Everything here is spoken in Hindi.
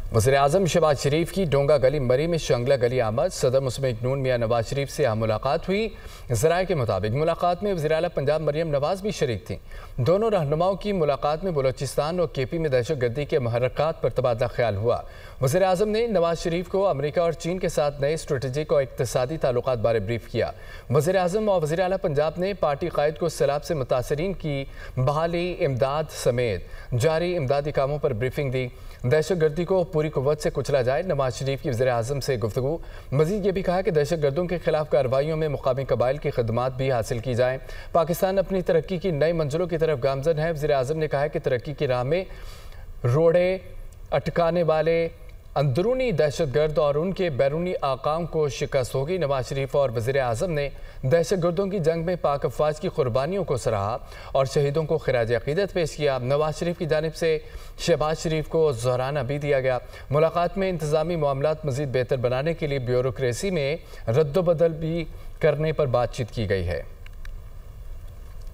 वज़ीर-ए-आज़म शहबाज शरीफ की डोंगा गली मरी में शंगला गली आमद। सदर मुस्लिम नून मियां नवाज शरीफ से मुलाकात हुई। ज़राए के मुताबिक मुलाकात में वज़ीर आला पंजाब मरियम नवाज भी शरीक थीं। दोनों रहनुमाओं की मुलाकात में बलोचिस्तान और केपी में दहशतगर्दी के महरक़ात पर तबादला ख्याल हुआ। वज़ीर-ए-आज़म ने नवाज शरीफ को अमरीका और चीन के साथ नए स्ट्रेटेजिक और इक़्तिसादी ताल्लुकात बारे ब्रीफ किया। वज़ीर-ए-आज़म और वज़ीर आला पंजाब ने पार्टी क़ायद को सैलाब से मुतासरीन की बहाली, इमदाद समेत जारी इमदादी कामों पर ब्रीफिंग दी। दहशतगर्दी को पूरी कुव्वत से कुचला जाए। नवाज शरीफ की वज़ीर-ए-आज़म से गुफ्तगू। मज़ीद ये भी कहा कि दहशतगर्दों के खिलाफ कार्रवाइयों में मुकामी कबाइल की खदमात भी हासिल की जाएँ। पाकिस्तान अपनी तरक्की की नई मंजिलों की तरफ गामज़न है। वज़ीर-ए-आज़म ने कहा कि तरक्की की राह में रोड़े अटकाने वाले अंदरूनी दहशतगर्द और उनके बैरूनी आकाम को शिकस्त होगी। नवाज शरीफ और वज़ीर-ए-आज़म ने दहशतगर्दों की जंग में पाक अफवाज की कुर्बानियों को सराहा और शहीदों को खिराज अक़ीदत पेश किया। नवाज शरीफ की जानिब से शहबाज शरीफ को ज़हराना भी दिया गया। मुलाकात में इंतज़ामी मामलात मज़ीद बेहतर बनाने के लिए ब्यूरोक्रेसी में रद्दोबदल भी करने पर बातचीत की गई है।